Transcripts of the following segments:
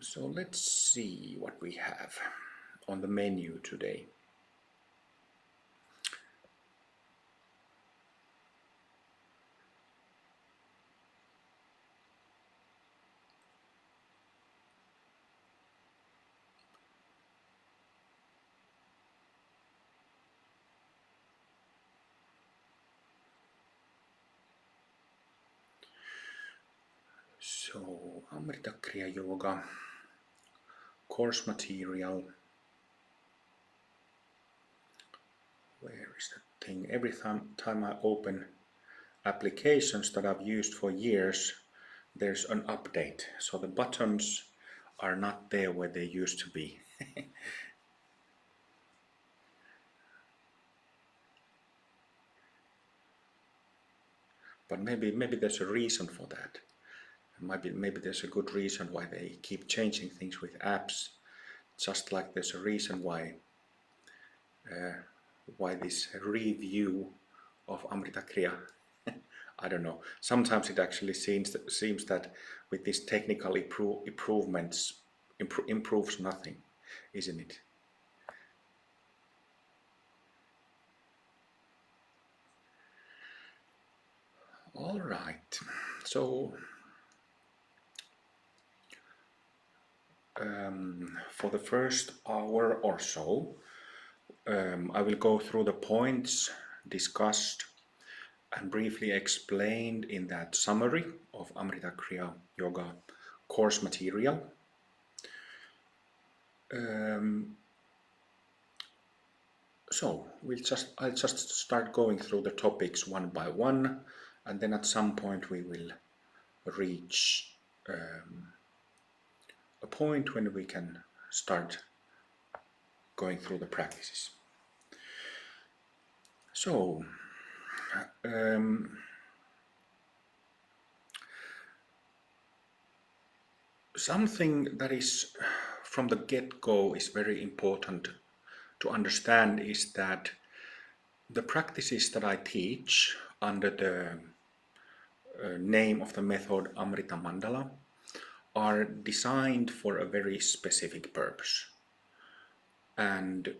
So let's see what we have on the menu today. So Amrita Kriya Yoga, course material. Where is that thing? Every time I open applications that I've used for years, there's an update. So the buttons are not there where they used to be. But maybe there's a reason for that. Maybe there's a good reason why they keep changing things with apps. Just like there's a reason why this review of Amrita Kriya. I don't know. Sometimes it actually seems that with these technical improvements improves nothing, isn't it? All right. So for the first hour or so, I will go through the points discussed and briefly explained in that summary of Amrita Kriya Yoga course material. So I'll just start going through the topics one by one, and then at some point we will reach a point when we can start going through the practices. So something that is from the get-go is very important to understand is that the practices that I teach under the name of the method Amrita Mandala are designed for a very specific purpose. And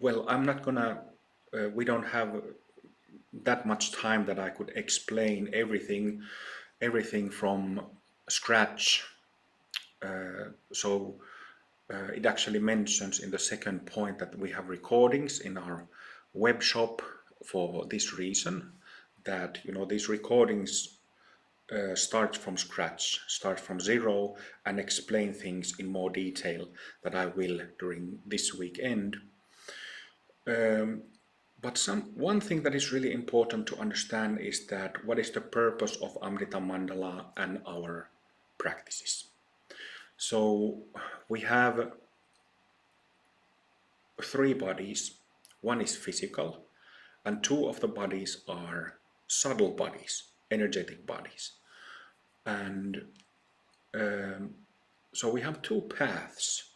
well, I'm not gonna, we don't have that much time that I could explain everything from scratch. So it actually mentions in the second point that we have recordings in our web shop for this reason, that these recordings start from scratch, start from zero, and explain things in more detail that I will during this weekend. But one thing that is really important to understand is that what is the purpose of Amrita Mandala and our practices. So we have three bodies. One is physical, and two of the bodies are subtle bodies, energetic bodies. And so we have two paths,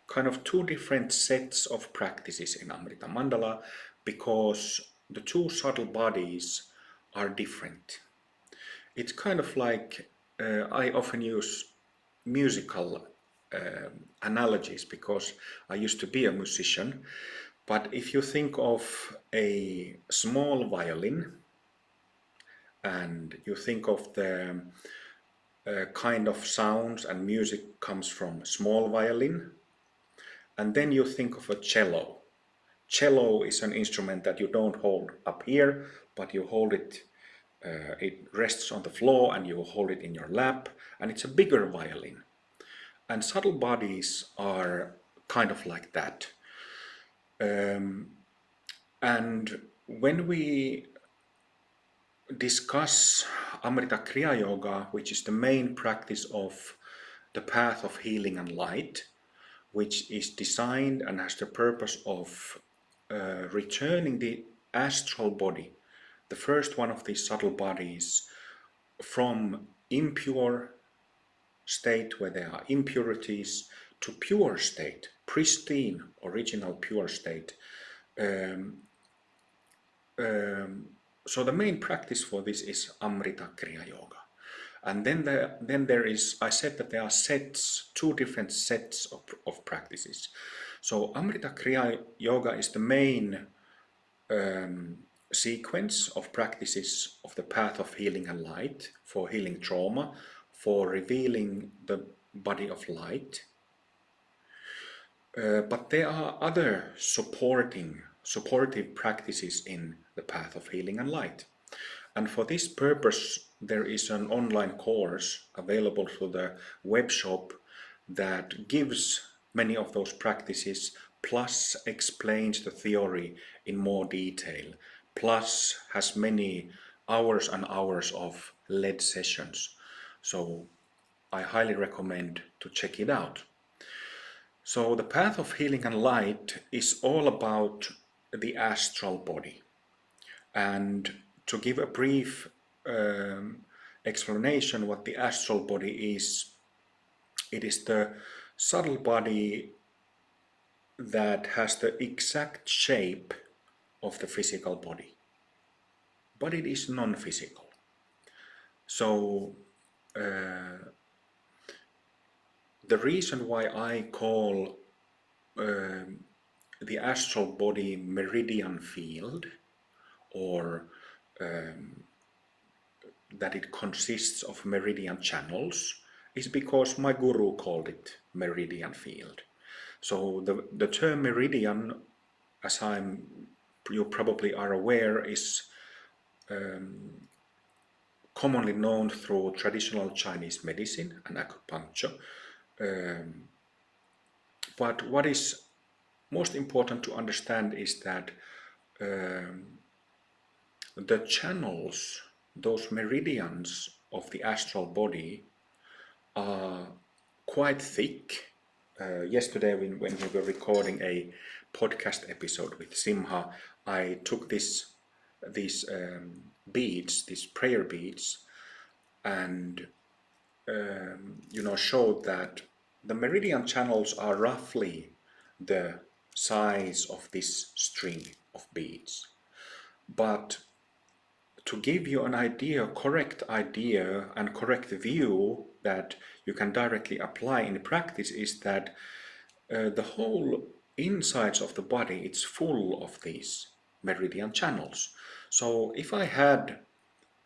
kind of two different sets of practices in Amrita Mandala, because the two subtle bodies are different. It's kind of like, I often use musical analogies because I used to be a musician. But if you think of a small violin and you think of the kind of sounds and music comes from small violin, and then you think of a cello. Cello is an instrument that you don't hold up here, but you hold it, it rests on the floor and you hold it in your lap, and it's a bigger violin. And subtle bodies are kind of like that. And when we discuss Amrita Kriya Yoga, which is the main practice of the path of healing and light, which is designed and has the purpose of returning the astral body, the first one of these subtle bodies, from impure state where there are impurities to pure state, pristine, original pure state. So the main practice for this is Amrita Kriya Yoga. And then there is, I said that there are sets, two different sets of practices. So Amrita Kriya Yoga is the main sequence of practices of the path of healing and light, for healing trauma, for revealing the body of light. But there are other supportive practices in the path of healing and light. And for this purpose, there is an online course available through the web shop that gives many of those practices, plus explains the theory in more detail, plus has many hours and hours of led sessions. So I highly recommend to check it out. So the path of healing and light is all about the astral body. And to give a brief explanation what the astral body is, it is the subtle body that has the exact shape of the physical body, but it is non-physical. So the reason why I call the astral body meridian field, or that it consists of meridian channels, is because my guru called it meridian field. So the term meridian, as you probably are aware, is commonly known through traditional Chinese medicine and acupuncture. But what is most important to understand is that the channels, those meridians of the astral body, are quite thick. Yesterday, when we were recording a podcast episode with Simha, I took these beads, these prayer beads, and showed that the meridian channels are roughly the size of this string of beads. But to give you an idea, correct idea and correct view that you can directly apply in practice, is that the whole insides of the body, it's full of these meridian channels. So if I had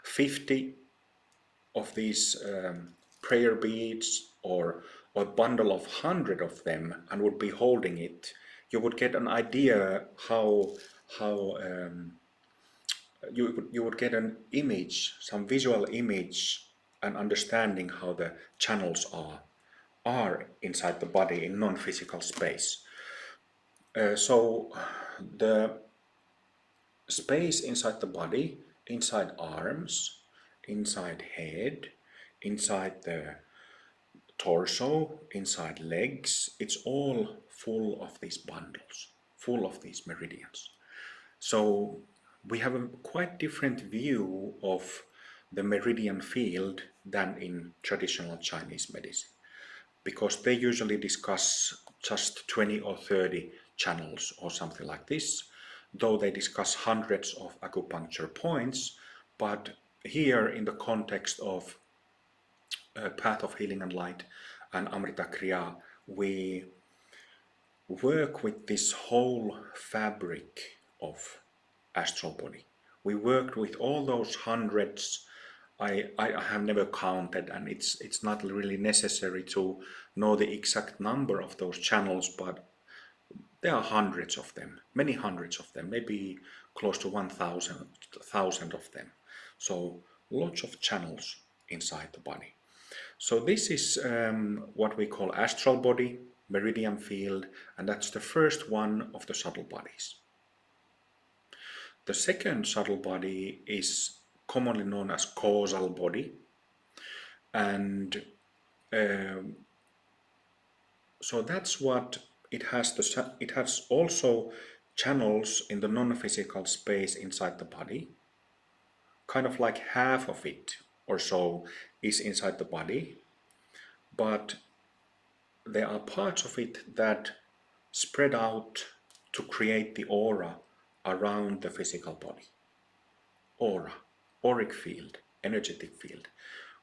50 of these prayer beads, or a bundle of 100 of them, and would be holding it, you would get an idea how you would get an image, some visual image, and understanding how the channels are inside the body in non-physical space. So the space inside the body, inside arms, inside head, inside the torso, inside legs, it's all full of these bundles, full of these meridians. So we have a quite different view of the meridian field than in traditional Chinese medicine, because they usually discuss just 20 or 30 channels or something like this, though they discuss hundreds of acupuncture points. But here, in the context of Path of Healing and Light and Amrita Kriya, we work with this whole fabric of astral body. We worked with all those hundreds. I have never counted, and it's not really necessary to know the exact number of those channels, but there are hundreds of them, many hundreds of them, maybe close to 1,000 of them. So lots of channels inside the body. So this is what we call astral body, meridian field, and that's the first one of the subtle bodies. The second subtle body is commonly known as causal body, and so that's what it has. It has also channels in the non-physical space inside the body. Kind of like half of it or so is inside the body, but there are parts of it that spread out to create the aura around the physical body. Aura, auric field, energetic field.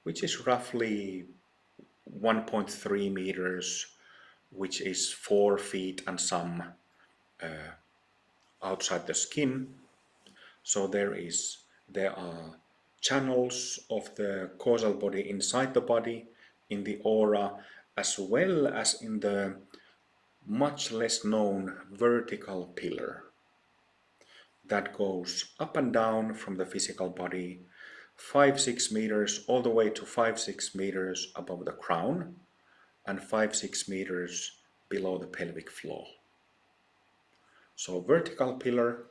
which is roughly 1.3 meters, which is 4 feet and some outside the skin. So there are channels of the causal body inside the body, in the aura, as well as in the much less known vertical pillar that goes up and down from the physical body 5-6 meters all the way to 5-6 meters above the crown and 5-6 meters below the pelvic floor. So vertical pillar,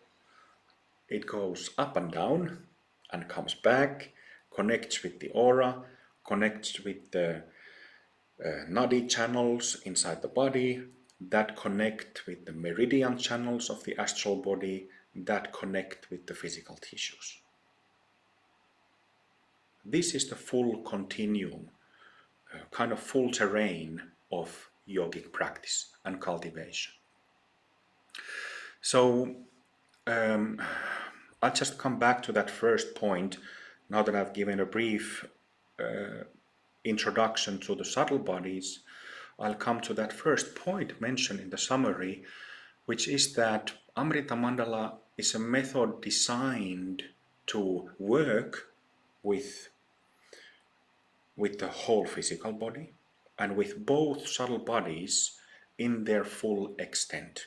it goes up and down and comes back, connects with the aura, connects with the nadi channels inside the body, that connect with the meridian channels of the astral body, that connect with the physical tissues. This is the full continuum, kind of full terrain of yogic practice and cultivation. So I'll just come back to that first point now that I've given a brief introduction to the subtle bodies. I'll come to that first point mentioned in the summary, which is that Amrita Mandala is a method designed to work with the whole physical body and with both subtle bodies in their full extent.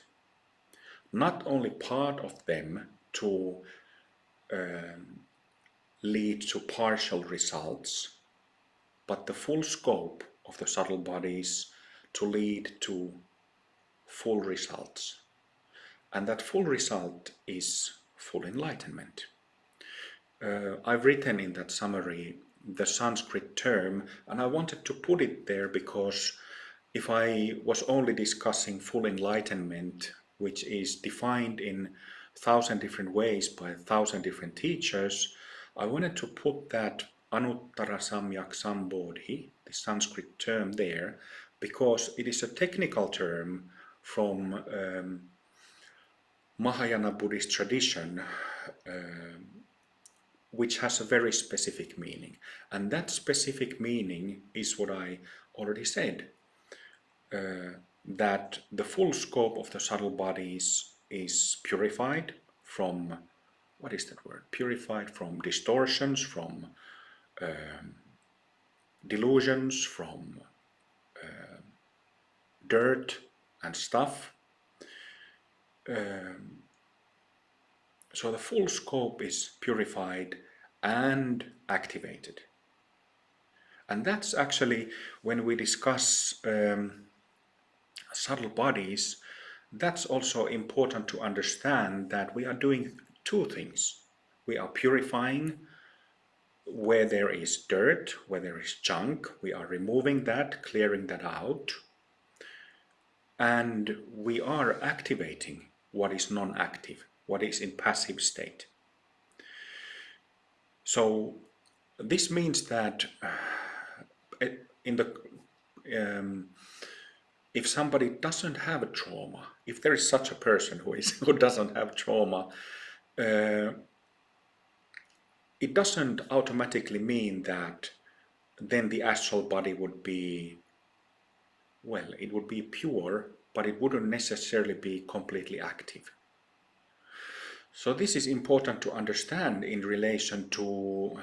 Not only part of them to lead to partial results, but the full scope of the subtle bodies to lead to full results. And that full result is full enlightenment. I've written in that summary the Sanskrit term, and I wanted to put it there because if I was only discussing full enlightenment, which is defined in 1,000 different ways by 1,000 different teachers, I wanted to put that Anuttara Samyak Sambodhi, the Sanskrit term there, because it is a technical term from Mahayana Buddhist tradition, which has a very specific meaning. And that specific meaning is what I already said, that the full scope of the subtle bodies is purified from, what is that word? Purified from distortions, from delusions, from dirt and stuff. So the full scope is purified and activated. And that's actually, when we discuss subtle bodies, that's also important to understand that we are doing two things. We are purifying where there is dirt, where there is junk. We are removing that, clearing that out. And we are activating what is non-active, what is in passive state. So this means that if somebody doesn't have a trauma, if there is such a person who doesn't have trauma, it doesn't automatically mean that then the astral body would be, well, it would be pure, but it wouldn't necessarily be completely active. So this is important to understand in relation to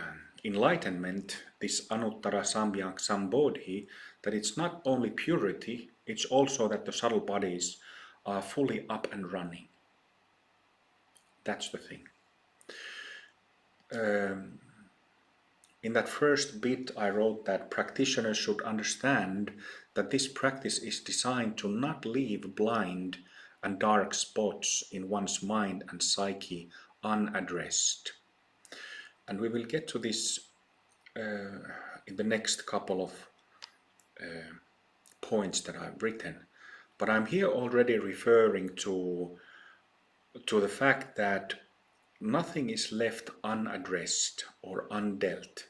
enlightenment, this Anuttara Samyak Sambodhi, that it's not only purity, it's also that the subtle bodies are fully up and running. That's the thing. In that first bit I wrote that practitioners should understand that this practice is designed to not leave blind and dark spots in one's mind and psyche unaddressed. And we will get to this in the next couple of points that I've written. But I'm here already referring to the fact that nothing is left unaddressed or undealt.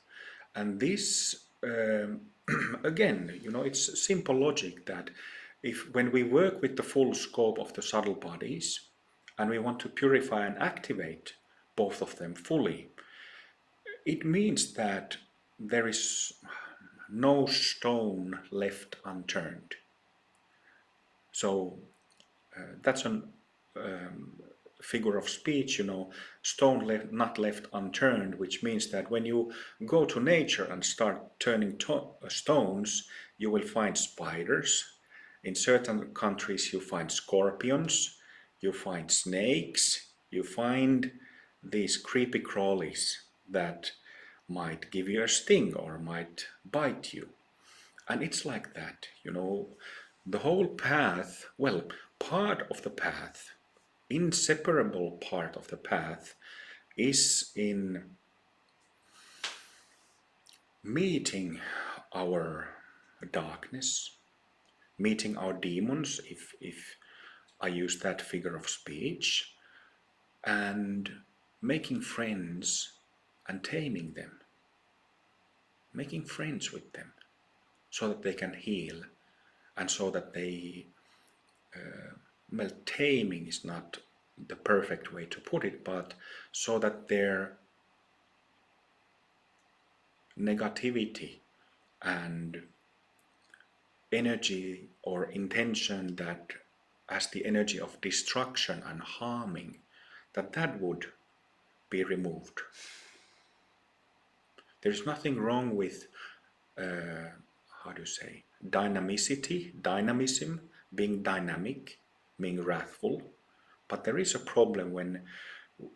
And this, again, it's simple logic that when we work with the full scope of the subtle bodies and we want to purify and activate both of them fully, it means that there is no stone left unturned. So that's a figure of speech, stone not left unturned, which means that when you go to nature and start turning stones, you will find spiders. In certain countries, you find scorpions, you find snakes, you find these creepy crawlies that might give you a sting or might bite you. And it's like that, the whole path, well, part of the path, inseparable part of the path is in meeting our darkness, meeting our demons, if I use that figure of speech, and making friends and taming them, making friends with them so that they can heal and so that they, well, taming is not the perfect way to put it, but so that their negativity and energy or intention that has the energy of destruction and harming, that would be removed. There's nothing wrong with, how do you say, dynamism, being dynamic, being wrathful. But there is a problem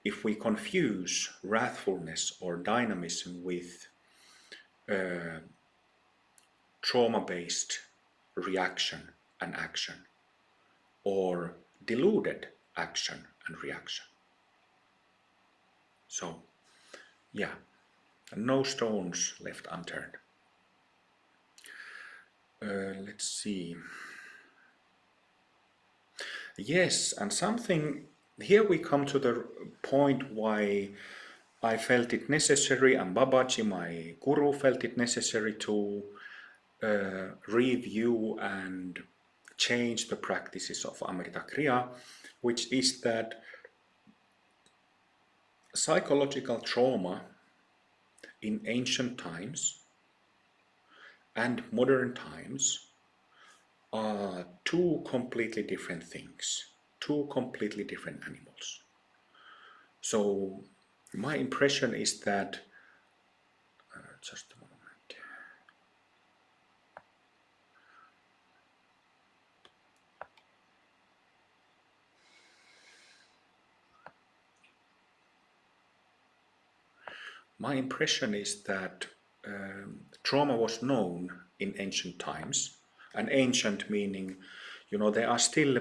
if we confuse wrathfulness or dynamism with trauma-based reaction and action, or deluded action and reaction. So, yeah, no stones left unturned. Let's see. Yes, and something, here we come to the point why I felt it necessary, and Babaji, my guru, felt it necessary to review and change the practices of Amrita Kriya, which is that psychological trauma in ancient times and modern times are two completely different things, two completely different animals. So my impression is that, just a moment. My impression is that trauma was known in ancient times, and ancient meaning, there are still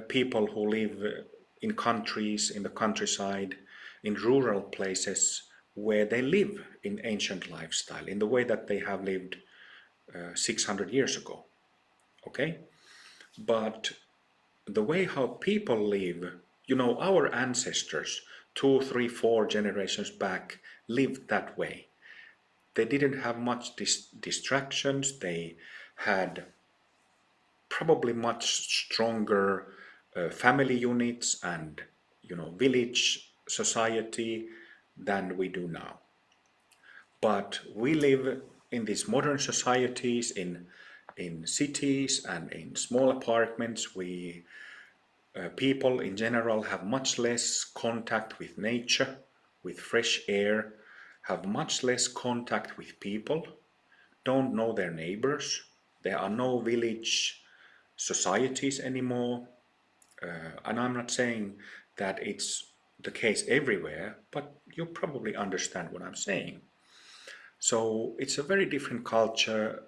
people who live in countries, in the countryside, in rural places where they live in ancient lifestyle, in the way that they have lived 600 years ago, okay? But the way how people live, our ancestors, 2, 3, 4 generations back, lived that way. They didn't have much distractions. They had probably much stronger family units and, village society than we do now. But we live in these modern societies, in cities and in small apartments. People in general have much less contact with nature, with fresh air, have much less contact with people, don't know their neighbors. There are no village societies anymore. And I'm not saying that it's the case everywhere, but you probably understand what I'm saying. So it's a very different culture.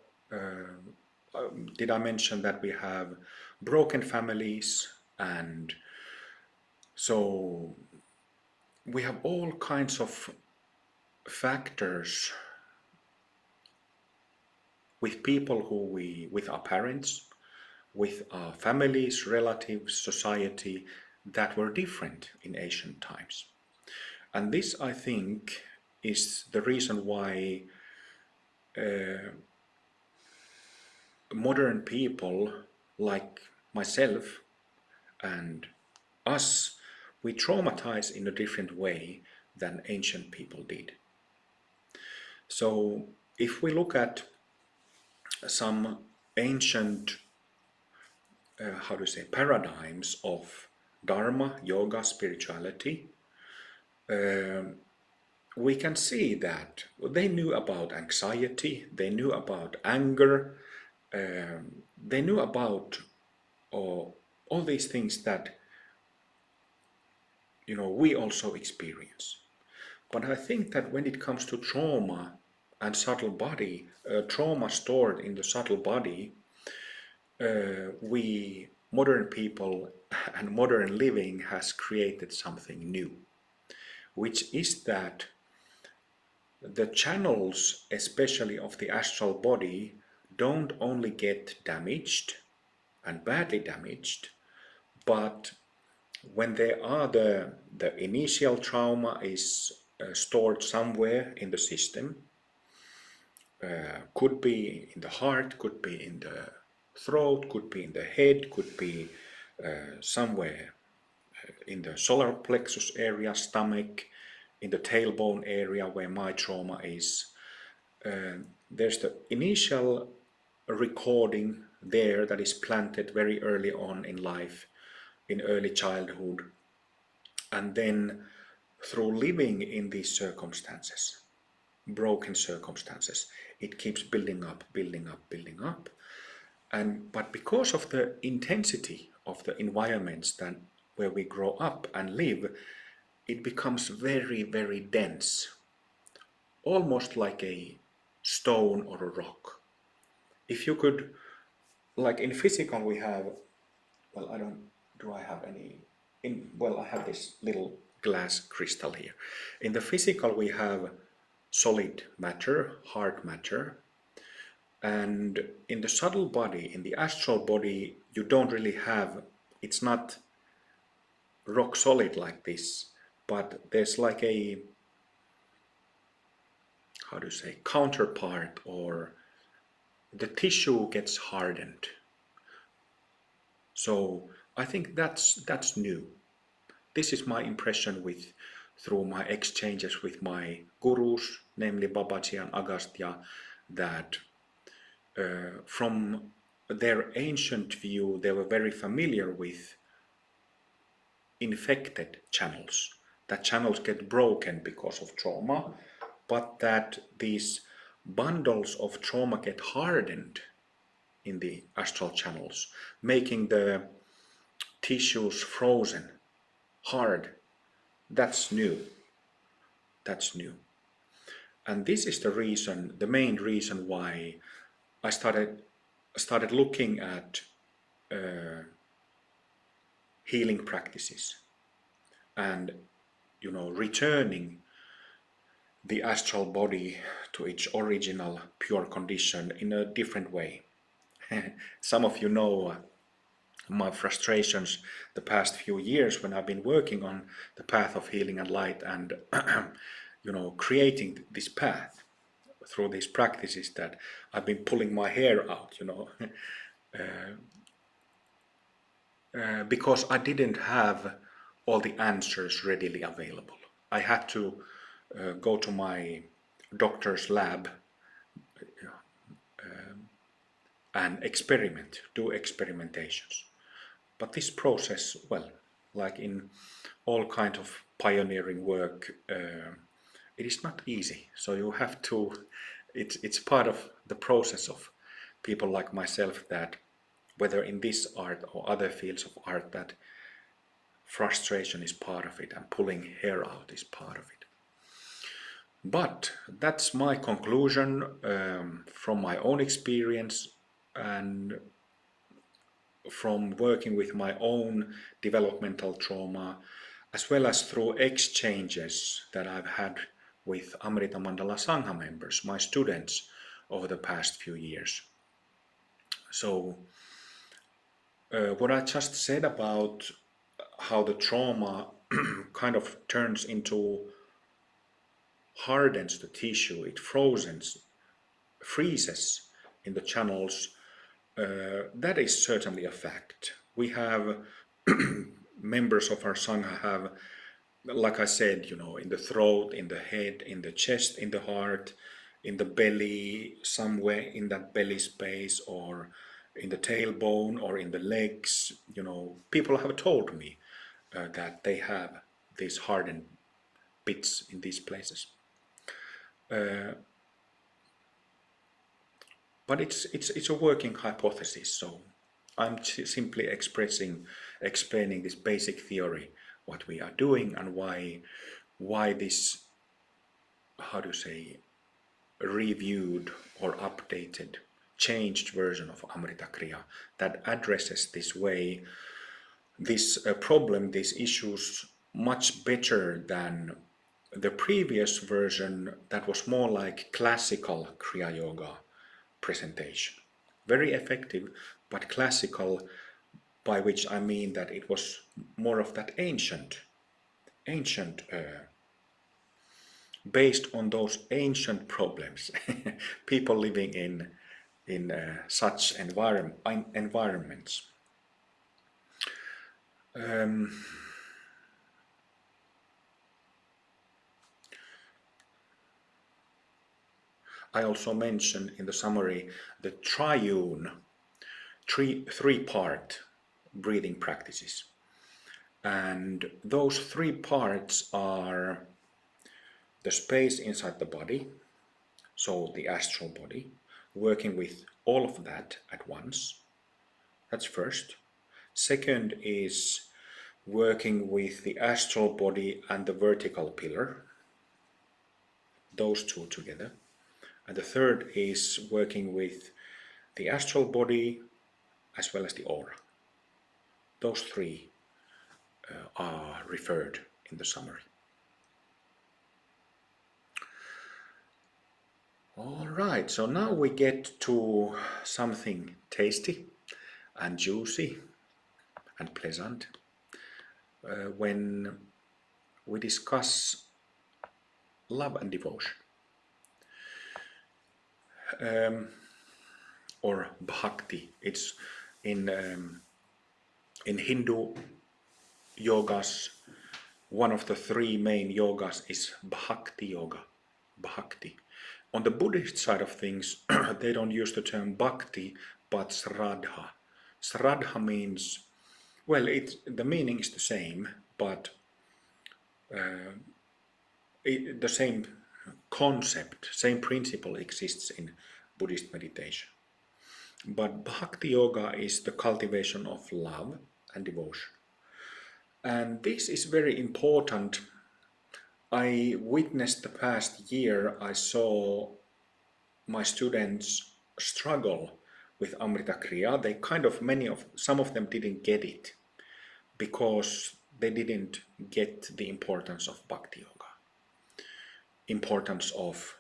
Did I mention that we have broken families, and so we have all kinds of factors with people with our parents, with our families, relatives, society, that were different in ancient times. And this, I think, is the reason why modern people like myself and us, we traumatize in a different way than ancient people did. So if we look at some ancient, how to say, paradigms of Dharma, yoga, spirituality, um, we can see that they knew about anxiety, they knew about anger, they knew about all these things that we also experience. But I think that when it comes to trauma and subtle body, trauma stored in the subtle body, we modern people and modern living has created something new, which is that the channels, especially of the astral body, don't only get damaged and badly damaged, but when there are the initial trauma is stored somewhere in the system, could be in the heart, could be in the throat, could be in the head, could be somewhere in the solar plexus area, stomach, in the tailbone area where my trauma is. There's the initial recording there that is planted very early on in life, in early childhood, and then through living in these circumstances, broken circumstances, it keeps building up, building up, building up. But because of the intensity of the environments that where we grow up and live, it becomes very, very dense, almost like a stone or a rock. If you could, like in physical, we have, well, I don't, do I have any? Well, I have this little glass crystal here. In the physical, we have solid matter, hard matter, and in the subtle body, in the astral body, you don't really have, it's not rock solid like this, but there's like a, how do you say, counterpart, or the tissue gets hardened. So I think that's new. This is my impression with through my exchanges with my gurus, namely Babaji and Agastya, that from their ancient view, they were very familiar with infected channels, that channels get broken because of trauma, but that these bundles of trauma get hardened in the astral channels, making the tissues frozen, hard. That's new. That's new. And this is the reason, the main reason why I started looking at healing practices and returning the astral body to its original pure condition in a different way. Some of you know my frustrations the past few years when I've been working on the path of healing and light, and creating this path through these practices, that I've been pulling my hair out, because I didn't have all the answers readily available. I had to go to my doctor's lab and experiment, do experimentations. But this process, well, like in all kind of pioneering work, it is not easy. So you have to, it's part of the process of people like myself, that whether in this art or other fields of art, that frustration is part of it and pulling hair out is part of it. But that's my conclusion from my own experience and from working with my own developmental trauma, as well as through exchanges that I've had with Amrita Mandala Sangha members, my students, over the past few years. So what I just said about how the trauma kind of turns into, hardens the tissue, it freezes in the channels, that is certainly a fact. We have members of our Sangha have, like I said, in the throat, in the head, in the chest, in the heart, in the belly, somewhere in that belly space, or in the tailbone, or in the legs. People have told me that they have these hardened bits in these places. But it's a working hypothesis, so I'm simply explaining this basic theory, what we are doing, and why this, how do you say, reviewed or updated, changed version of Amrita Kriya that addresses this problem, these issues much better than the previous version that was more like classical Kriya Yoga presentation. Very effective, but classical, by which I mean that it was more of that ancient, based on those ancient problems, people living in such environments. I also mentioned in the summary the three-part breathing practices. And those 3 parts are the space inside the body, so the astral body, working with all of that at once. That's first. Second is working with the astral body and the vertical pillar, those 2 together. And the third is working with the astral body as well as the aura. Those 3 are referred in the summary. All right, so now we get to something tasty and juicy and pleasant when we discuss love and devotion, or bhakti. It's in Hindu yogas, one of the 3 main yogas is bhakti yoga. Bhakti. On the Buddhist side of things, they don't use the term bhakti, but sraddha. Sraddha means, well, the meaning is the same, but the same concept, same principle exists in Buddhist meditation. But bhakti yoga is the cultivation of love and devotion. And this is very important. I witnessed the past year, I saw my students struggle with Amrita Kriya. They some of them didn't get it because they didn't get the importance of Bhakti Yoga, importance of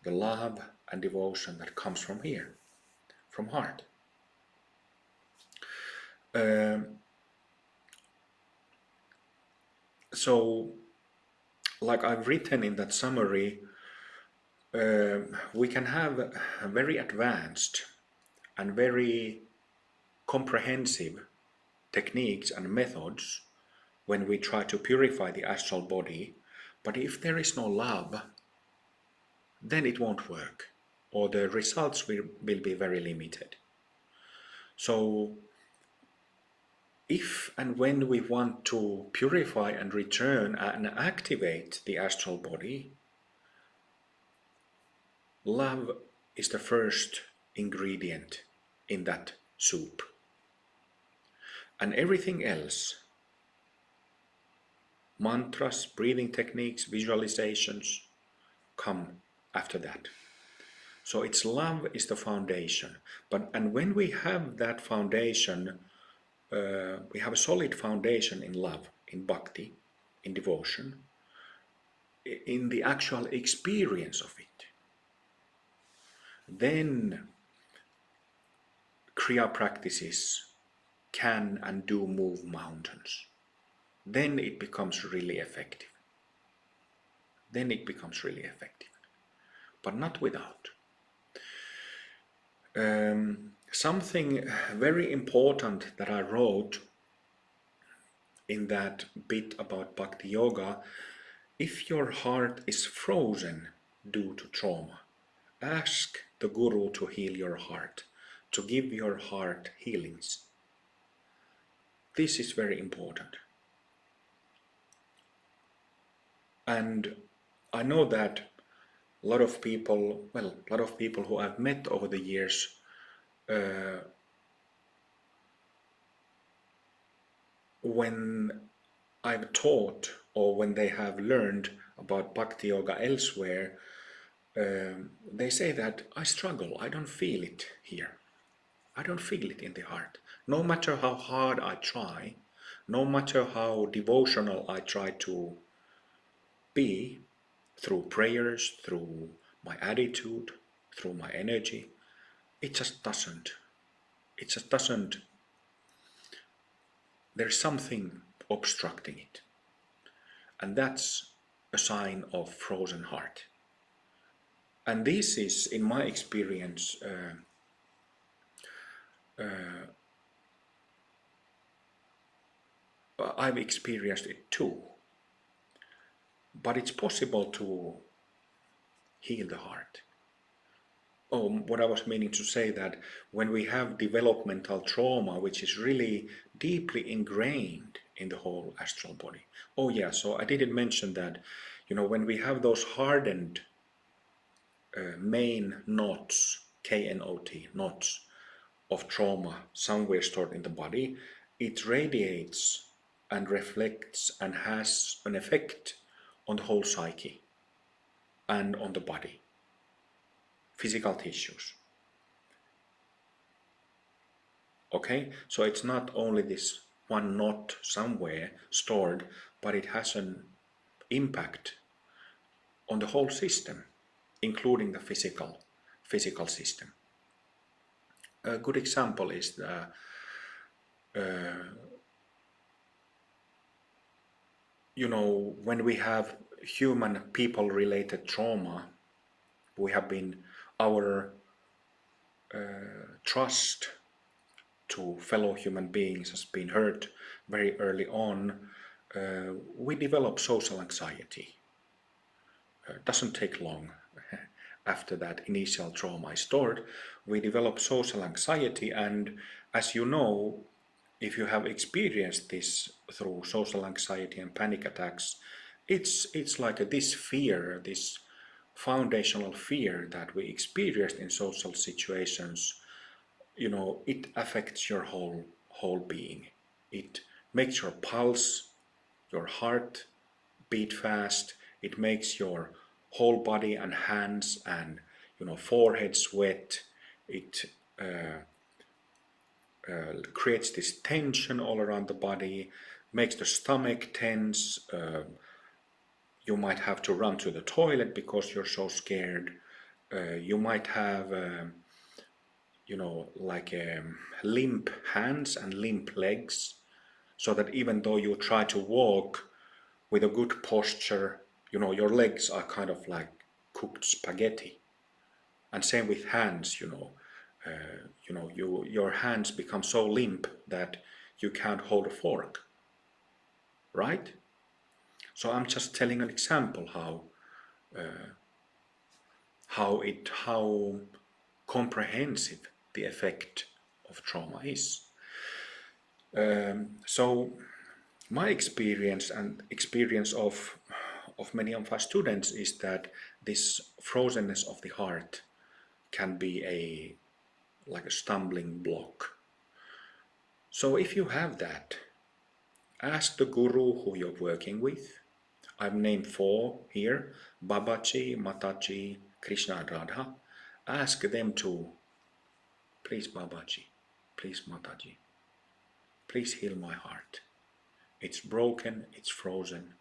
the love and devotion that comes from here, from heart. So, like I've written in that summary, we can have very advanced and very comprehensive techniques and methods when we try to purify the astral body, but if there is no love, then it won't work, or the results will be very limited. So if and when we want to purify and return and activate the astral body, love is the first ingredient in that soup. And everything else, mantras, breathing techniques, visualizations, come after that. So it's love is the foundation. And when we have that foundation, we have a solid foundation in love, in bhakti, in devotion, in the actual experience of it. Then Kriya practices can and do move mountains. Then it becomes really effective. But not without. Something very important that I wrote in that bit about Bhakti Yoga, if your heart is frozen due to trauma, Ask the Guru to heal your heart, to give your heart healings. This is very important. And I know that a lot of people who I've met over the years, when I've taught or when they have learned about Bhakti Yoga elsewhere, they say that I struggle, I don't feel it here. I don't feel it in the heart. No matter how hard I try, no matter how devotional I try to be, through prayers, through my attitude, through my energy, it just doesn't. It just doesn't. There's something obstructing it. And that's a sign of frozen heart. And this is, in my experience, I've experienced it too. But it's possible to heal the heart. Oh, what I was meaning to say, that when we have developmental trauma, which is really deeply ingrained in the whole astral body. Oh yeah, so I didn't mention that, when we have those hardened main knots, KNOT, knots of trauma somewhere stored in the body, it radiates and reflects and has an effect on the whole psyche and on the body, physical tissues. Okay, so it's not only this one knot somewhere stored, but it has an impact on the whole system, including the physical system. A good example is when we have human people related trauma, we have been, our trust to fellow human beings has been hurt very early on. We develop social anxiety. Doesn't take long after that initial trauma is stored. We develop social anxiety, and as you know, if you have experienced this through social anxiety and panic attacks, it's like this fear, this foundational fear that we experienced in social situations. It affects your whole being. It makes your pulse, your heart beat fast. It makes your whole body and hands and forehead sweat. It creates this tension all around the body, makes the stomach tense. You might have to run to the toilet because you're so scared. You might have like limp hands and limp legs, so that even though you try to walk with a good posture, your legs are kind of like cooked spaghetti. And same with hands, your hands become so limp that you can't hold a fork, right? So I'm just telling an example how comprehensive the effect of trauma is. So my experience and experience of many of our students is that this frozenness of the heart can be like a stumbling block. So if you have that, ask the guru who you're working with. I've named 4 here: Babaji, Mataji, Krishna and Radha. Ask them to, please Babaji, please Mataji, please heal my heart. It's broken, it's frozen.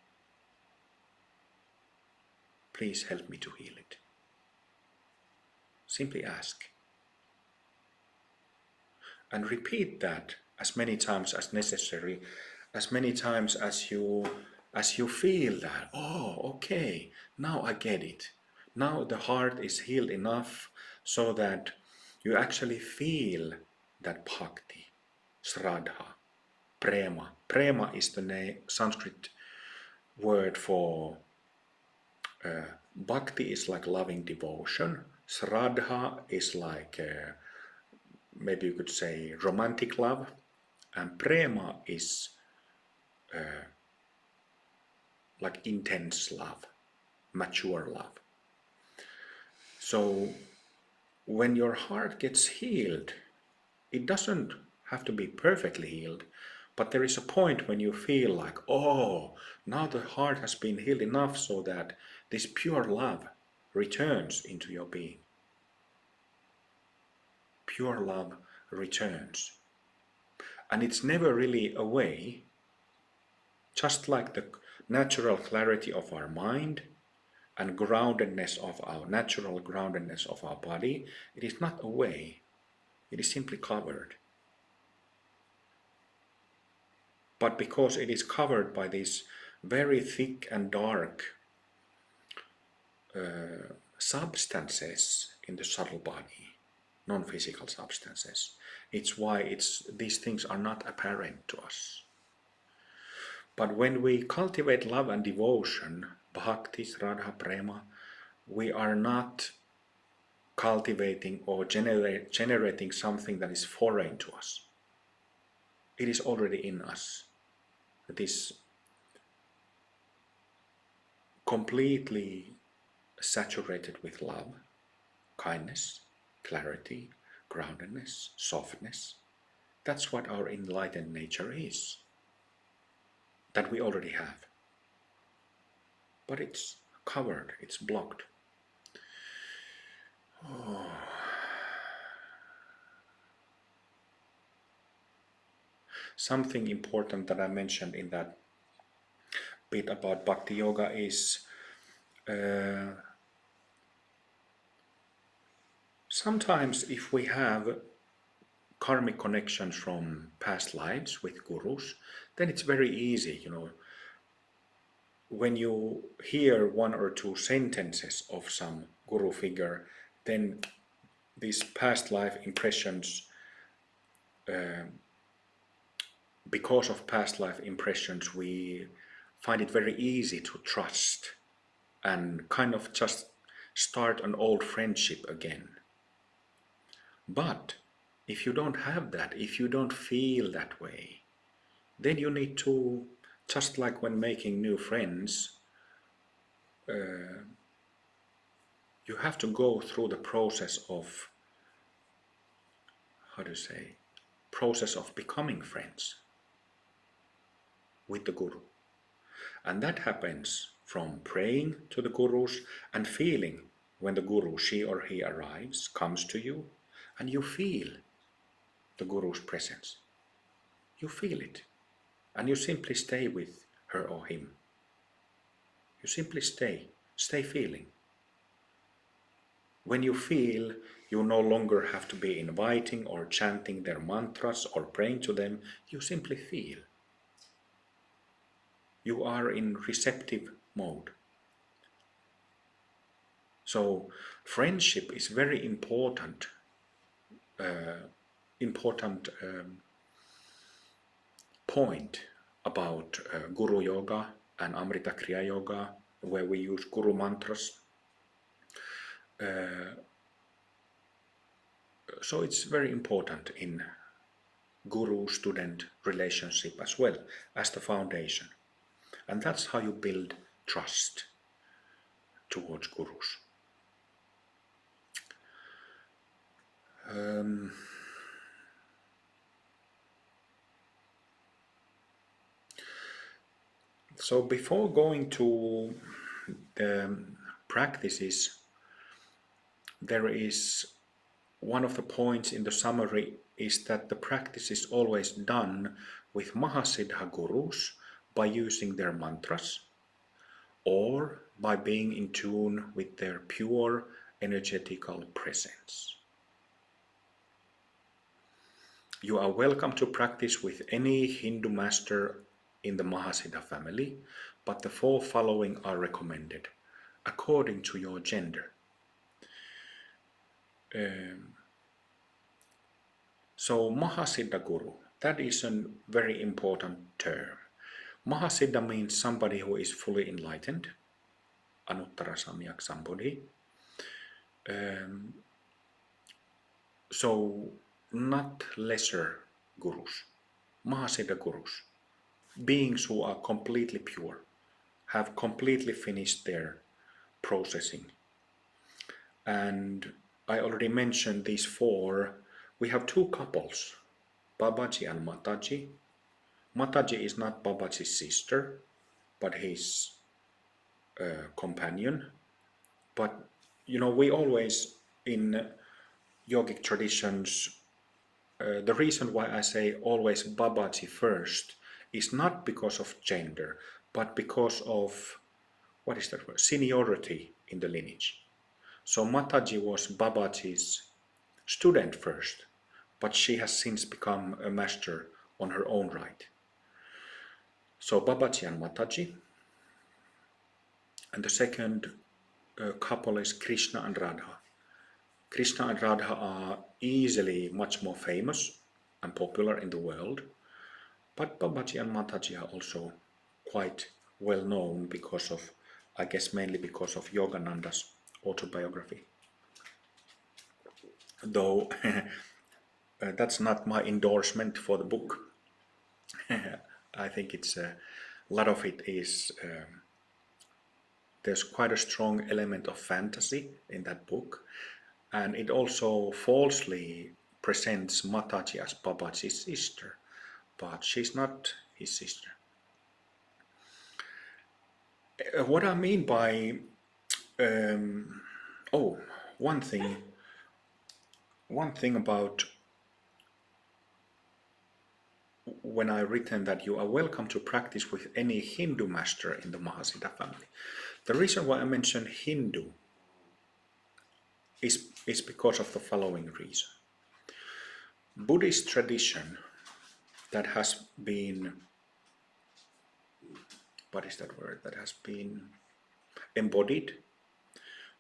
Please help me to heal it. Simply ask. And repeat that as many times as necessary, as many times as you feel that, oh, okay, now I get it. Now the heart is healed enough so that you actually feel that bhakti, shraddha, prema. Prema is the Sanskrit word for bhakti is like loving devotion, Shraddha is like, maybe you could say, romantic love, and prema is like intense love, mature love. So when your heart gets healed, it doesn't have to be perfectly healed, but there is a point when you feel like, oh, now the heart has been healed enough so that this pure love returns into your being. Pure love returns. And it's never really away, just like the natural clarity of our mind and groundedness of our natural groundedness of our body, it is not away, it is simply covered. But because it is covered by these very thick and dark substances in the subtle body, non-physical substances, it's why these things are not apparent to us. But when we cultivate love and devotion, bhakti, shraddha, prema, we are not cultivating or generating something that is foreign to us. It is already in us. It is completely saturated with love, kindness, clarity, groundedness, softness. That's what our enlightened nature is, that we already have. But it's covered, it's blocked. Oh. Something important that I mentioned in that bit about Bhakti Yoga is sometimes if we have karmic connections from past lives with gurus, then it's very easy, when you hear one or two sentences of some guru figure, then these past life impressions, because of past life impressions, we find it very easy to trust and kind of just start an old friendship again. But if you don't have that, if you don't feel that way, then you need to, just like when making new friends, you have to go through the process of, process of becoming friends with the guru. And that happens from praying to the gurus and feeling when the guru, she or he arrives, comes to you, and you feel the guru's presence. You feel it. And you simply stay with her or him. You simply stay feeling. When you feel, you no longer have to be inviting or chanting their mantras or praying to them, you simply feel. You are in receptive mode. So friendship is very important, point about Guru Yoga and Amrita Kriya Yoga, where we use Guru mantras. So it's very important in guru-student relationship as well as the foundation. And that's how you build trust towards gurus. So before going to the practices, there is one of the points in the summary is that the practice is always done with Mahasiddha gurus by using their mantras or by being in tune with their pure energetical presence. You are welcome to practice with any Hindu master in the Mahasiddha family, but the four following are recommended according to your gender. So Mahasiddha Guru, that is a very important term. Mahasiddha means somebody who is fully enlightened, Anuttara Samyak Sambodhi. Um, so not lesser gurus, Mahasiddha gurus, beings who are completely pure, have completely finished their processing. And I already mentioned these four. We have two couples, Babaji and Mataji. Mataji is not Babaji's sister, but his companion. But we always in yogic traditions, the reason why I say always Babaji first is not because of gender, but because of, what is that word, seniority in the lineage. So Mataji was Babaji's student first, but she has since become a master on her own right. So Babaji and Mataji. And the second couple is Krishna and Radha. Krishna and Radha are easily much more famous and popular in the world, but Babaji and Mataji are also quite well known because of, I guess mainly because of Yogananda's autobiography. Though that's not my endorsement for the book. I think it's a lot of it is, there's quite a strong element of fantasy in that book, and it also falsely presents Mataji as Babaji's sister, but she's not his sister. What I mean by oh, one thing about when I written that you are welcome to practice with any Hindu master in the Mahasiddha family. The reason why I mention Hindu is because of the following reason. Buddhist tradition that has been, what is that word, that has been embodied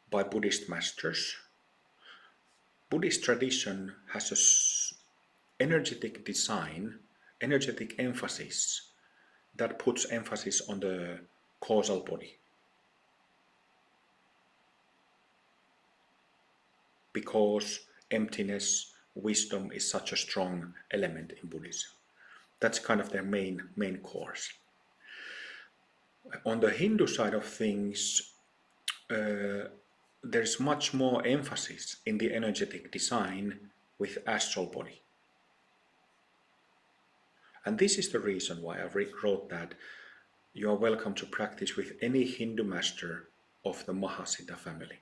by Buddhist masters. Buddhist tradition has an energetic design, energetic emphasis that puts emphasis on the causal body. Because emptiness, wisdom is such a strong element in Buddhism. That's kind of their main course. On the Hindu side of things, there's much more emphasis in the energetic design with astral body. And this is the reason why I wrote that you are welcome to practice with any Hindu master of the Mahasiddha family.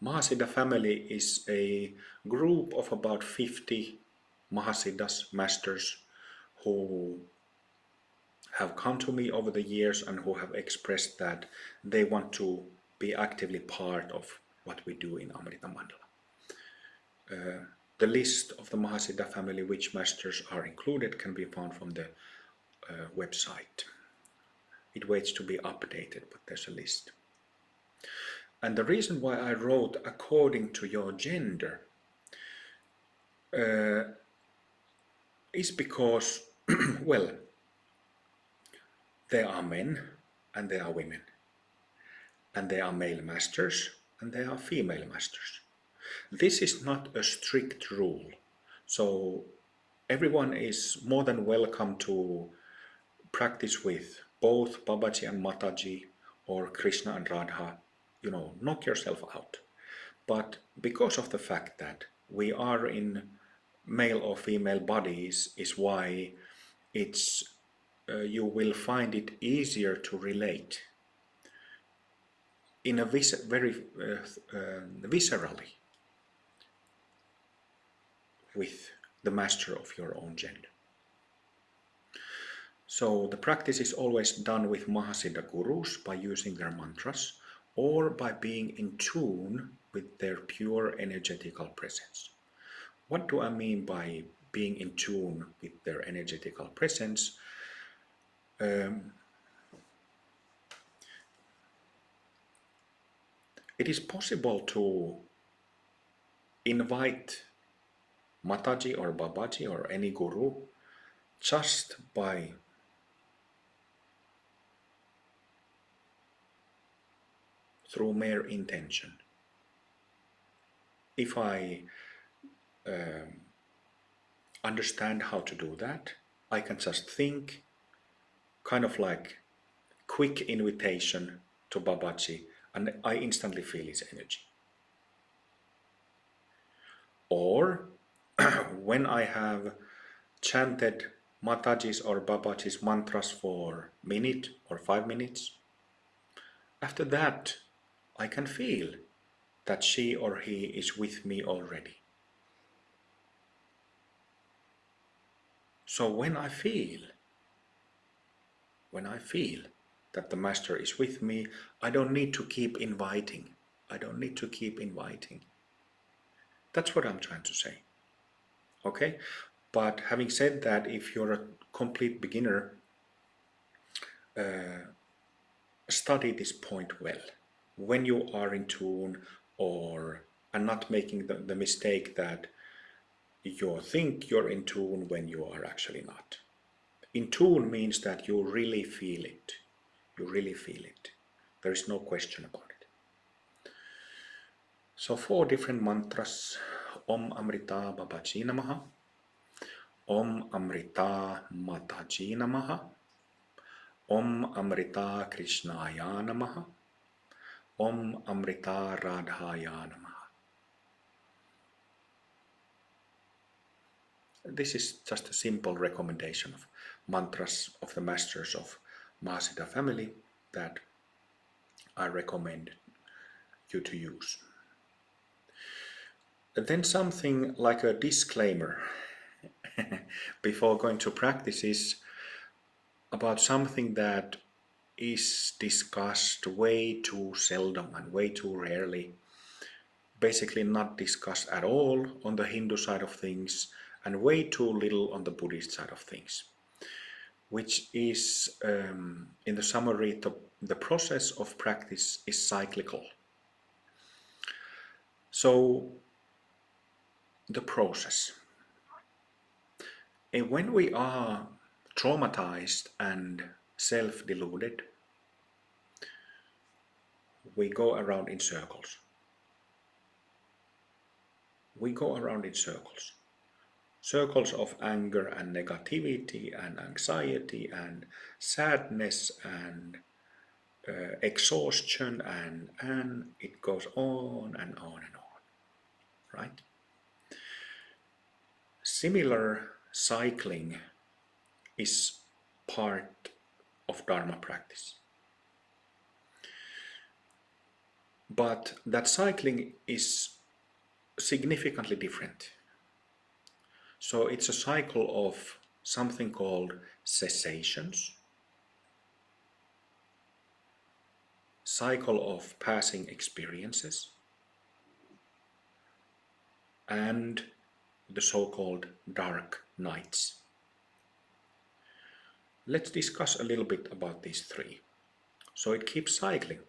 Mahasiddha family is a group of about 50 Mahasiddhas, masters, who have come to me over the years and who have expressed that they want to be actively part of what we do in Amrita Mandala. The list of the Mahasiddha family, which masters are included, can be found from the website. It waits to be updated, but there's a list. And the reason why I wrote according to your gender is because, well, there are men and there are women. And there are male masters and there are female masters. This is not a strict rule. So everyone is more than welcome to practice with both Babaji and Mataji or Krishna and Radha. Knock yourself out. But because of the fact that we are in male or female bodies is why it's you will find it easier to relate in a very viscerally with the master of your own gender. So the practice is always done with Mahasiddha gurus by using their mantras or by being in tune with their pure energetical presence. What do I mean by being in tune with their energetical presence? It is possible to invite Mataji or Babaji or any guru just by through mere intention. if I understand how to do that, I can just think, kind of like quick invitation to Babaji, and I instantly feel his energy. Or when I have chanted Mataji's or Babaji's mantras for a minute or 5 minutes, after that I can feel that she or he is with me already. So when I feel that the master is with me, I don't need to keep inviting. I don't need to keep inviting. That's what I'm trying to say. Okay? But having said that, if you're a complete beginner, study this point well. When you are in tune, or and not making the mistake that you think you're in tune when you are actually not. In tune means that you really feel it. You really feel it. There is no question about it. So 4 different mantras. Om Amrita Babaji Namaha. Om Amrita Mataji Namaha. Om Amrita Krishnaya Namaha. Om Amrita Radhaya Namaha. This is just a simple recommendation of mantras of the masters of Mahasiddha family that I recommend you to use. Then something like a disclaimer before going to practice is about something that is discussed way too seldom and way too rarely. Basically not discussed at all on the Hindu side of things and way too little on the Buddhist side of things, which is, in the summary, the process of practice is cyclical. So, the process. And when we are traumatized and self-deluded, we go around in circles. We go around in circles. Circles of anger and negativity and anxiety and sadness and exhaustion, and it goes on and on and on, right? Similar cycling is part of Dharma practice. But that cycling is significantly different. So it's a cycle of something called cessations, cycle of passing experiences, and the so-called dark nights. Let's discuss a little bit about these 3. So it keeps cycling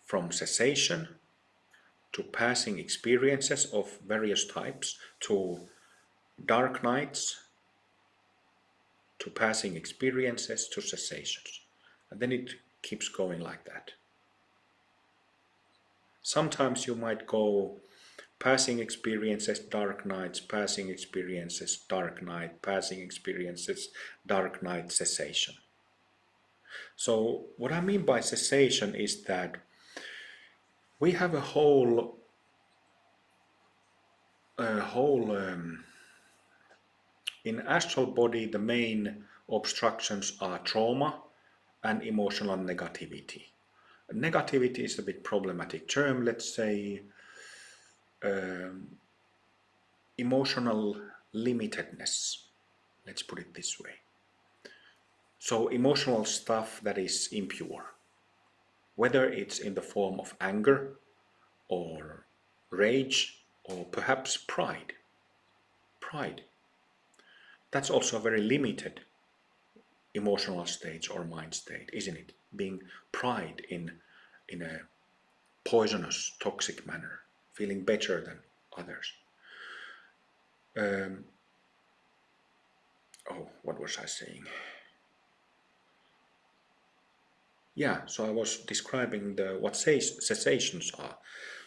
from cessation to passing experiences of various types, to dark nights, to passing experiences, to cessations. And then it keeps going like that. Sometimes you might go passing experiences, dark nights, passing experiences, dark night, passing experiences, dark night, cessation. So what I mean by cessation is that we have a whole in astral body, the main obstructions are trauma and emotional negativity. Negativity is a bit problematic term, let's say. Emotional limitedness, let's put it this way. So emotional stuff that is impure, whether it's in the form of anger or rage or perhaps pride. That's also a very limited emotional state or mind state, isn't it? Being pride in a poisonous, toxic manner, feeling better than others. What was I saying? Yeah, so I was describing what cessations are.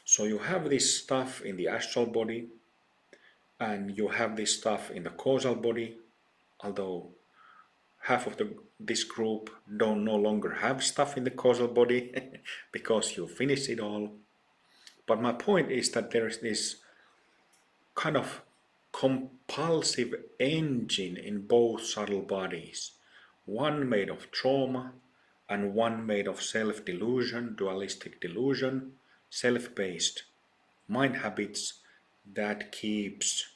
So you have this stuff in the astral body, and you have this stuff in the causal body, although half of this group don't no longer have stuff in the causal body because you finish it all. But my point is that there is this kind of compulsive engine in both subtle bodies, one made of trauma and one made of self-delusion, dualistic delusion, self-based mind habits that keeps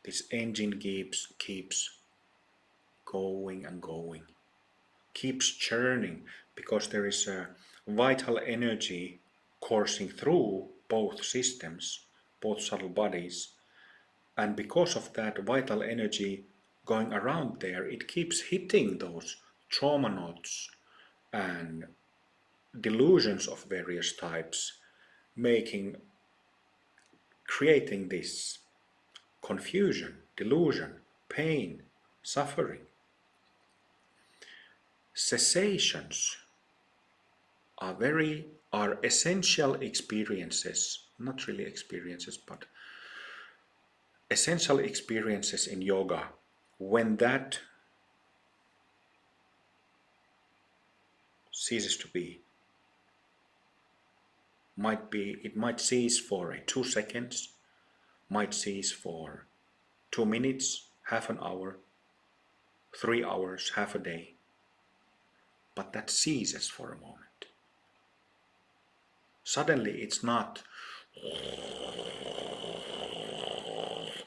this engine keeps going and going, keeps churning, because there is a vital energy coursing through both systems, both subtle bodies, and because of that vital energy going around there, it keeps hitting those trauma nodes and delusions of various types, creating this confusion, delusion, pain, suffering. Cessations are essential experiences, not really experiences, but essential experiences in yoga. When that ceases to be, it might cease for 2 seconds, might cease for 2 minutes, half an hour, 3 hours, half a day, but that ceases for a moment. Suddenly it's not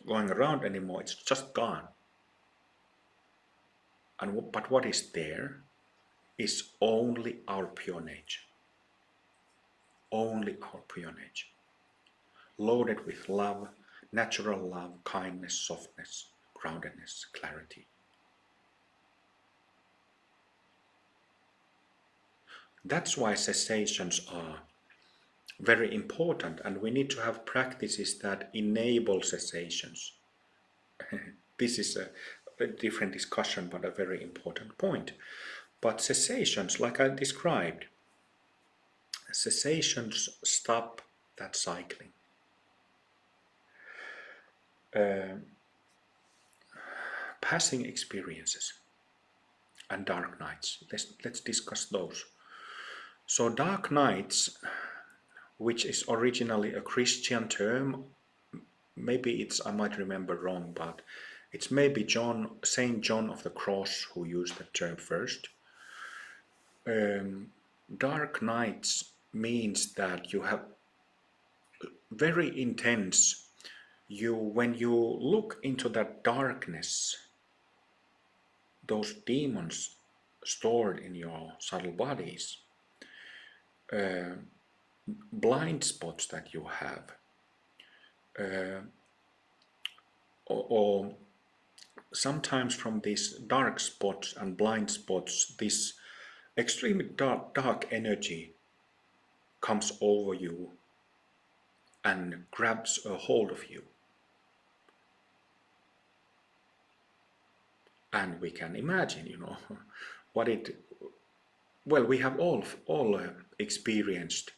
going around anymore, it's just gone. But what is there is only our pure nature. Only our pure nature. Loaded with love, natural love, kindness, softness, groundedness, clarity. That's why cessations are very important, and we need to have practices that enable cessations. This is a different discussion, but a very important point. But cessations, like I described, cessations stop that cycling. Passing experiences and dark nights. Let's discuss those. So dark nights, which is originally a Christian term, maybe I might remember wrong, but it's maybe Saint John of the Cross who used the term first. Dark nights means that you have very intense, when you look into that darkness, those demons stored in your subtle bodies, blind spots that you have, or sometimes from these dark spots and blind spots, this extremely dark energy comes over you and grabs a hold of you. And we can imagine, we have all experienced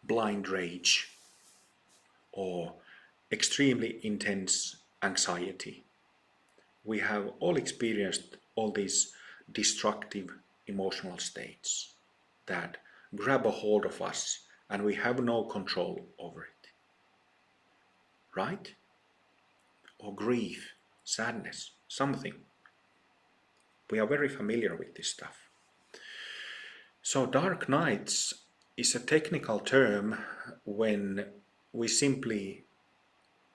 blind rage or extremely intense anxiety. We have all experienced all these destructive emotional states that grab a hold of us and we have no control over it. Right? Or grief, sadness, something. We are very familiar with this stuff. So dark nights is a technical term when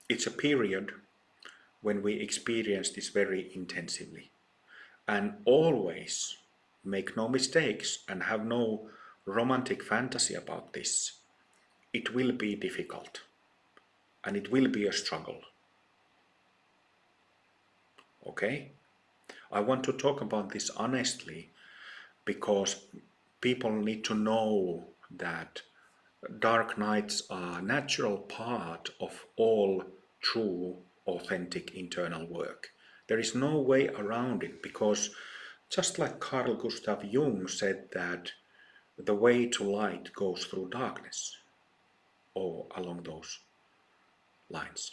it's a period when we experience this very intensively. And always, make no mistakes and have no romantic fantasy about this, it will be difficult and it will be a struggle. Okay? I want to talk about this honestly because people need to know that dark nights are a natural part of all true, authentic internal work. There is no way around it, because just like Carl Gustav Jung said that the way to light goes through darkness. or along those lines.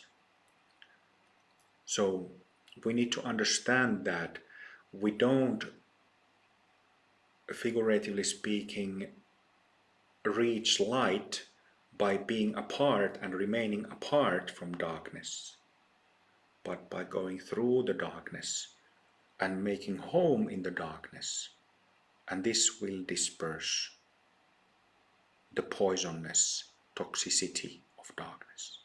So we need to understand that we don't, figuratively speaking, reach light by being apart and remaining apart from darkness, but by going through the darkness and making home in the darkness. And this will disperse the poisonous toxicity of darkness.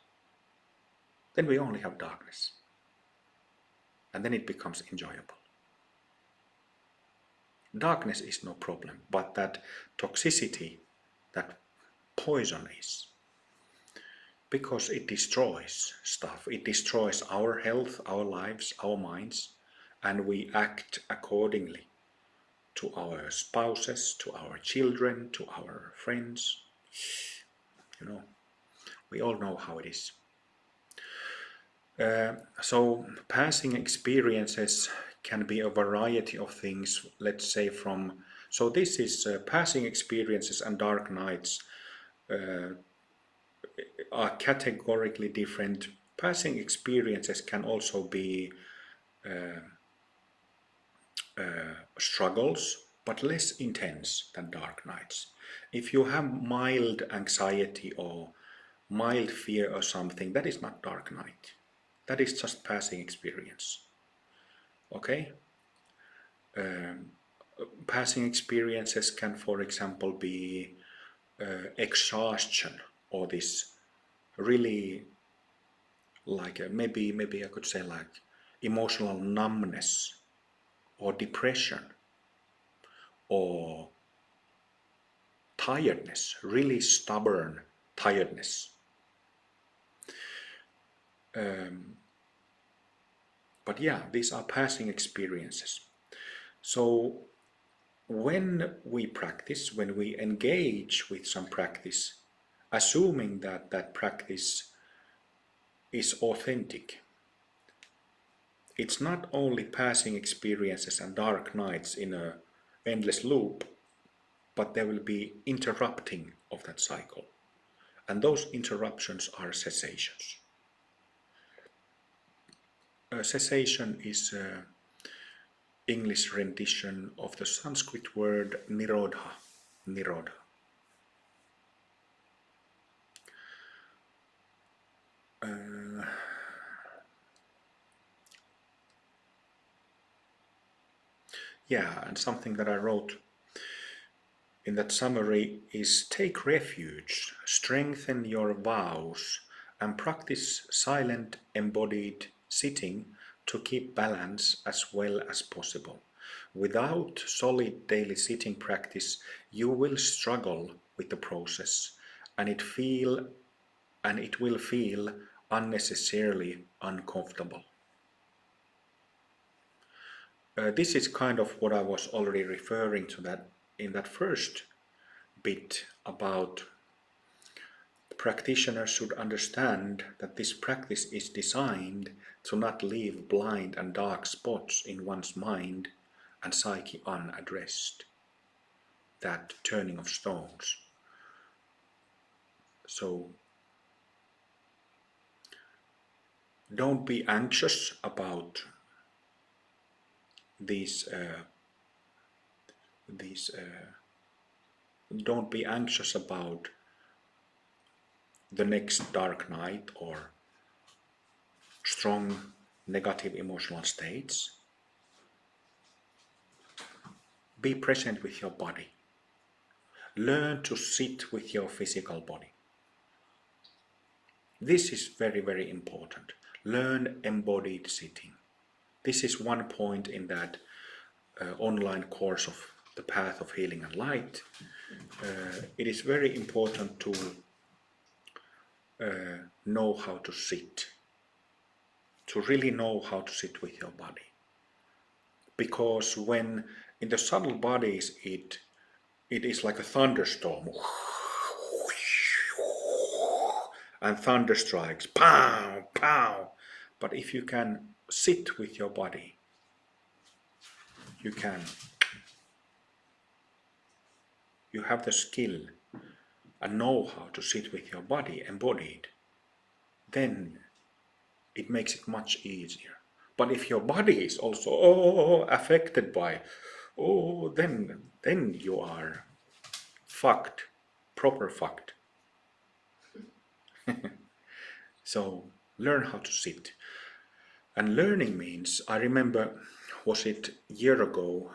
Then we only have darkness. And then it becomes enjoyable. Darkness is no problem, but that toxicity, that poison is. Because it destroys stuff. It destroys our health, our lives, our minds, and we act accordingly to our spouses, to our children, to our friends. You know, we all know how it is. So passing experiences can be a variety of things, let's say so this is passing experiences and dark nights are categorically different. Passing experiences can also be struggles, but less intense than dark nights. If you have mild anxiety or mild fear or something, that is not dark night. That is just passing experience. Okay? Passing experiences can, for example, be exhaustion, or this really like maybe I could say like emotional numbness or depression or tiredness, really stubborn tiredness. But yeah, these are passing experiences. So when we practice, when we engage with some practice, assuming that that practice is authentic, it's not only passing experiences and dark nights in an endless loop, but there will be interrupting of that cycle. And those interruptions are cessations. Cessation is English rendition of the Sanskrit word nirodha. Nirodha. Yeah, and something that I wrote in that summary is take refuge, strengthen your vows, and practice silent embodied sitting to keep balance as well as possible. Without solid daily sitting practice, you will struggle with the process and it will feel unnecessarily uncomfortable. This is kind of what I was already referring to that in that first bit about practitioners should understand that this practice is designed to not leave blind and dark spots in one's mind and psyche unaddressed. That turning of stones. So don't be anxious about these don't be anxious about the next dark night or strong negative emotional states. Be present with your body. Learn to sit with your physical body. This is very, very important. Learn embodied sitting. This is one point in that online course of the Path of Healing and Light. It is very important to know how to sit, to really know how to sit with your body. Because when in the subtle bodies it is like a thunderstorm, and thunder strikes, pow, pow. But if you can sit with your body, you have the skill and know how to sit with your body embodied, then it makes it much easier. But if your body is also affected by, then you are fucked, proper fucked. So learn how to sit. And learning means, I remember, was it a year ago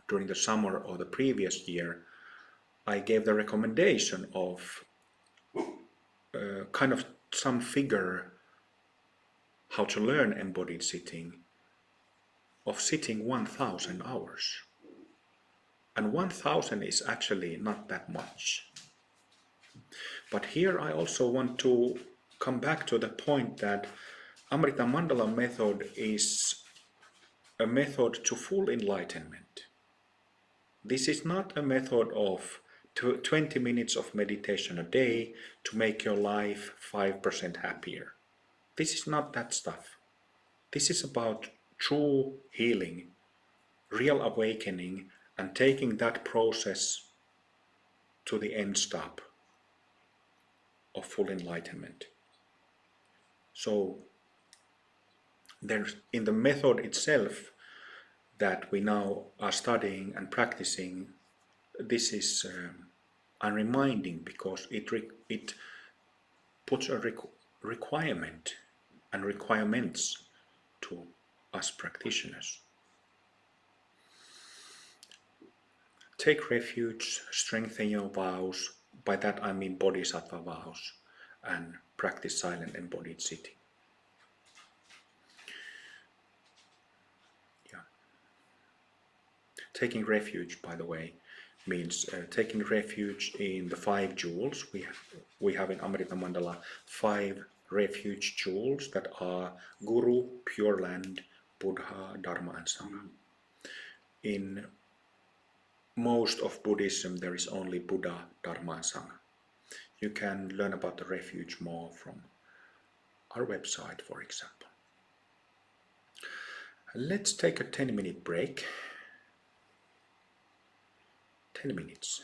during the summer or the previous year, I gave the recommendation of kind of some figure how to learn embodied sitting, of sitting 1000 hours. And 1000 is actually not that much. But here I also want to come back to the point that Amrita Mandala method is a method to full enlightenment. This is not a method of 20 minutes of meditation a day to make your life 5% happier. This is not that stuff. This is about true healing, real awakening, and taking that process to the end stop of full enlightenment. So there's in the method itself that we now are studying and practicing, this is I'm reminding because it puts a requirement and requirements to us practitioners. Take refuge, strengthen your vows, by that I mean bodhisattva vows, and practice silent embodied sitting. Yeah. Taking refuge, by the way, means taking refuge in the 5 jewels. We have in Amrita Mandala 5 refuge jewels that are Guru, Pure Land, Buddha, Dharma and Sangha. In most of Buddhism there is only Buddha, Dharma and Sangha. You can learn about the refuge more from our website, for example. Let's take a 10-minute break. 10 minutes.